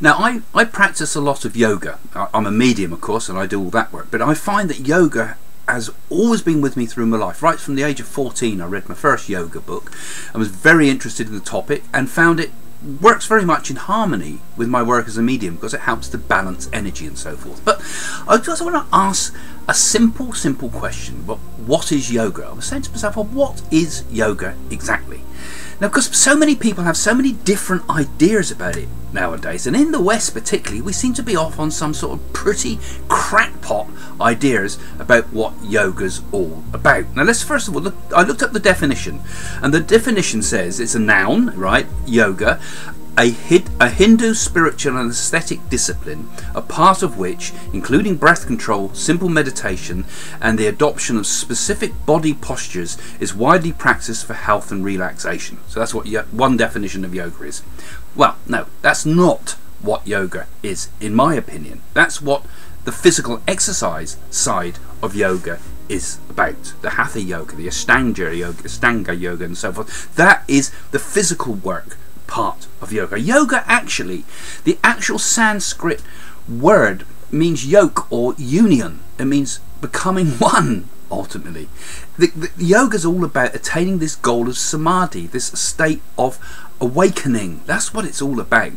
Now, I practice a lot of yoga. I'm a medium, of course, and I do all that work, but I find that yoga has always been with me through my life. Right from the age of 14, I read my first yoga book and was very interested in the topic and found it works very much in harmony with my work as a medium because it helps to balance energy and so forth. But I just want to ask a simple question. What is yoga? I was saying to myself, well, what is yoga exactly? Now, because so many people have so many different ideas about it nowadays, and in the West particularly, we seem to be off on some sort of pretty crackpot ideas about what yoga's all about. Now, let's first of all look. I looked up the definition, and the definition says it's a noun, right? Yoga, a Hindu spiritual and aesthetic discipline, a part of which, including breath control, simple meditation, and the adoption of specific body postures, is widely practiced for health and relaxation. So that's what one definition of yoga is. Well, no, that's not what yoga is, in my opinion. That's what the physical exercise side of yoga is about. The hatha yoga, the ashtanga yoga, and so forth. That is the physical work part of yoga. Yoga, actually, the actual Sanskrit word means yoke or union. It means becoming one, ultimately. The yoga is all about attaining this goal of samadhi, this state of awakening. That's what it's all about.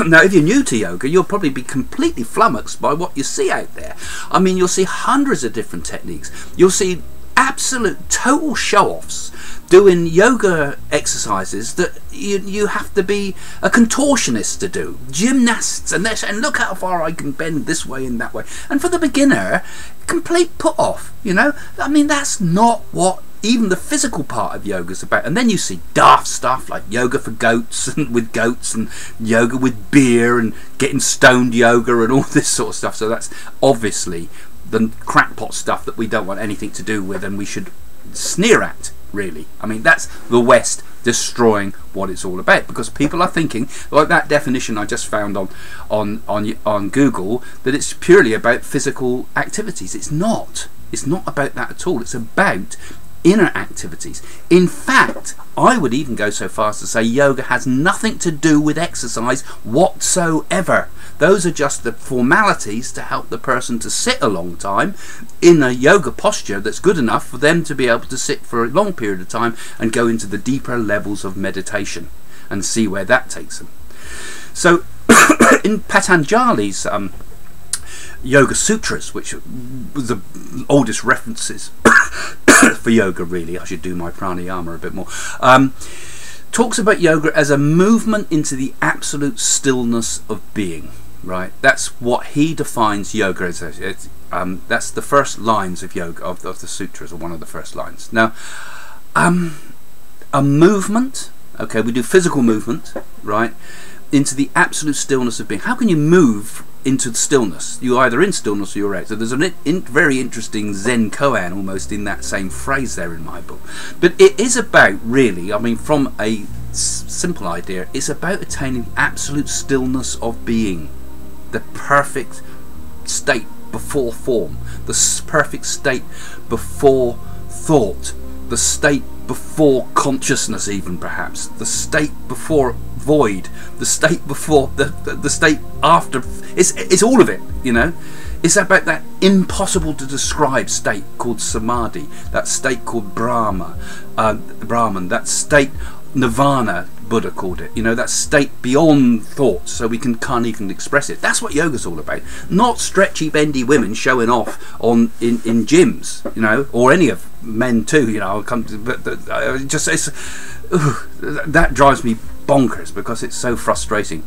Now, if you're new to yoga, you'll probably be completely flummoxed by what you see out there. I mean, you'll see hundreds of different techniques. You'll see absolute total show-offs doing yoga exercises that you have to be a contortionist to do, gymnasts, and look how far I can bend this way and that way. And for the beginner, complete put off, you know. I mean, that's not what even the physical part of yoga is about. And then you see daft stuff like yoga for goats and with goats, and yoga with beer, and getting stoned yoga and all this sort of stuff. So that's obviously the crackpot stuff that we don't want anything to do with, and we should sneer at, really. I mean, that's the West destroying what it's all about, because people are thinking, like that definition I just found on Google, that it's purely about physical activities. It's not. It's not about that at all. It's about inner activities. In fact, I would even go so far as to say yoga has nothing to do with exercise whatsoever. Those are just the formalities to help the person to sit a long time in a yoga posture that's good enough for them to be able to sit for a long period of time and go into the deeper levels of meditation and see where that takes them. So in Patanjali's Yoga Sutras, which was the oldest references for yoga, really, I should do my pranayama a bit more, talks about yoga as a movement into the absolute stillness of being. Right, that's what he defines yoga as. That's the first lines of yoga of the sutras, or one of the first lines. Now, a movement. Okay, we do physical movement, right, into the absolute stillness of being. How can you move into stillness? You're either in stillness or you're out. So there's a very interesting Zen koan almost in that same phrase there in my book. But it is about, really, I mean, from a simple idea, it's about attaining the absolute stillness of being. The perfect state before form, the perfect state before thought, the state before consciousness, even perhaps, the state before void, the state before the state after. It's all of it, you know. It's about that impossible to describe state called samadhi, that state called Brahman, that state Nirvana, Buddha called it, you know, that state beyond thought, so we can't even express it. That's what yoga's all about. Not stretchy, bendy women showing off in gyms, you know, or any of men too, you know. I'll come to, but that drives me bonkers because it's so frustrating.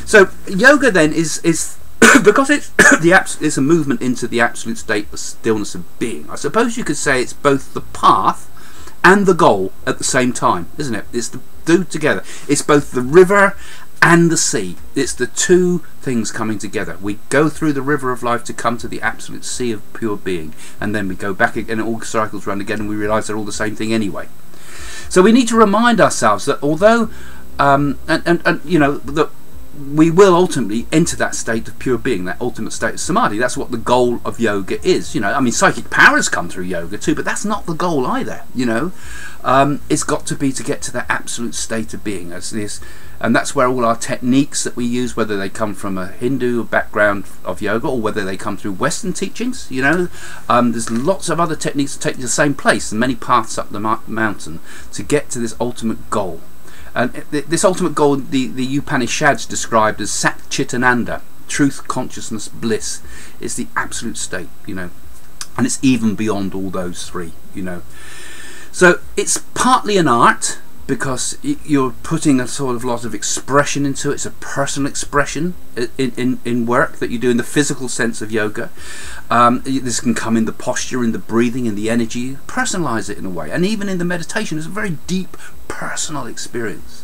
So yoga then is because it's a movement into the absolute state of stillness of being. I suppose you could say it's both the path and the goal at the same time, isn't it? It's the two together. It's both the river and the sea. It's the two things coming together. We go through the river of life to come to the absolute sea of pure being, and then we go back again, and it all cycles round again, and we realise they're all the same thing anyway. So we need to remind ourselves that although, you know, that we will ultimately enter that state of pure being, that ultimate state of samadhi. That's what the goal of yoga is. You know, I mean, psychic powers come through yoga too, but that's not the goal either. You know, it's got to be to get to that absolute state of being as this. And that's where all our techniques that we use, whether they come from a Hindu background of yoga or whether they come through Western teachings, you know, there's lots of other techniques that take you to the same place and many paths up the mountain to get to this ultimate goal. And this ultimate goal, the Upanishads described as Sat Chit Ananda, truth, consciousness, bliss. It's the absolute state, you know, and it's even beyond all those three, you know. So it's partly an art, because you're putting a sort of lot of expression into it. It's a personal expression in work that you do in the physical sense of yoga. This can come in the posture, in the breathing, in the energy. You personalize it in a way, and even in the meditation, it's a very deep personal experience.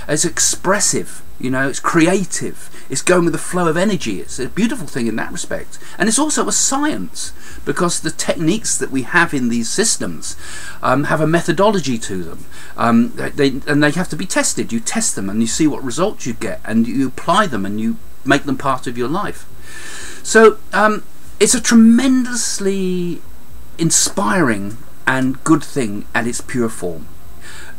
It's expressive, you know, it's creative, it's going with the flow of energy. It's a beautiful thing in that respect. And it's also a science, because the techniques that we have in these systems have a methodology to them. They have to be tested. You test them and you see what results you get, and you apply them and you make them part of your life. So it's a tremendously inspiring and good thing at its pure form.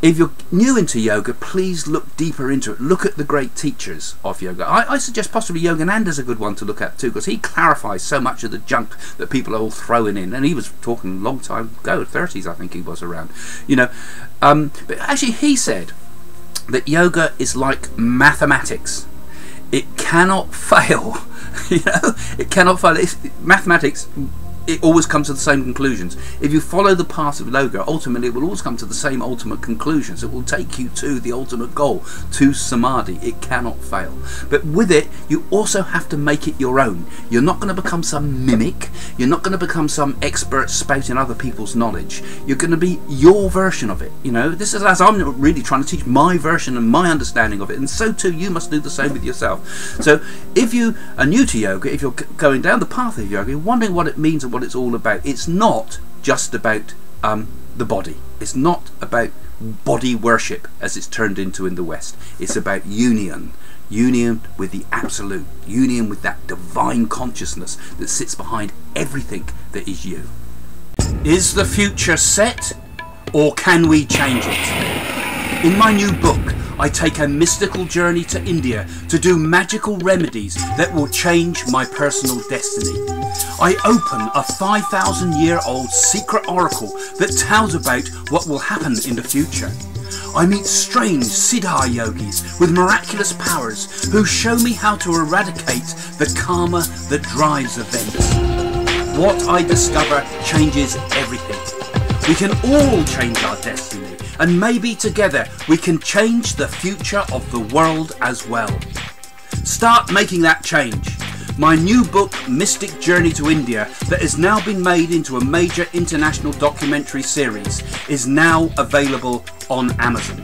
If you're new into yoga, please look deeper into it. Look at the great teachers of yoga. I suggest possibly Yogananda's a good one to look at too, because he clarifies so much of the junk that people are all throwing in. And he was talking a long time ago, 30s I think he was around. You know, but actually he said that yoga is like mathematics. It cannot fail. You know, it cannot fail. Mathematics, it always comes to the same conclusions. If you follow the path of yoga, ultimately it will always come to the same ultimate conclusions. It will take you to the ultimate goal, to samadhi. It cannot fail. But with it, you also have to make it your own. You're not going to become some mimic. You're not going to become some expert spouting other people's knowledge. You're going to be your version of it. You know, this is as I'm really trying to teach my version and my understanding of it, and so too you must do the same with yourself. So if you are new to yoga, if you're going down the path of yoga, you're wondering what it means and what it's all about. It's not just about the body. It's not about body worship as it's turned into in the West. It's about union with the absolute, union with that divine consciousness that sits behind everything that is you. Is the future set, or can we change it? In my new book, I take a mystical journey to India to do magical remedies that will change my personal destiny. I open a 5,000-year-old secret oracle that tells about what will happen in the future. I meet strange siddha yogis with miraculous powers who show me how to eradicate the karma that drives events. What I discover changes everything. We can all change our destiny. And maybe together we can change the future of the world as well. Start making that change. My new book, Mystic Journey to India, that has now been made into a major international documentary series, is now available on Amazon.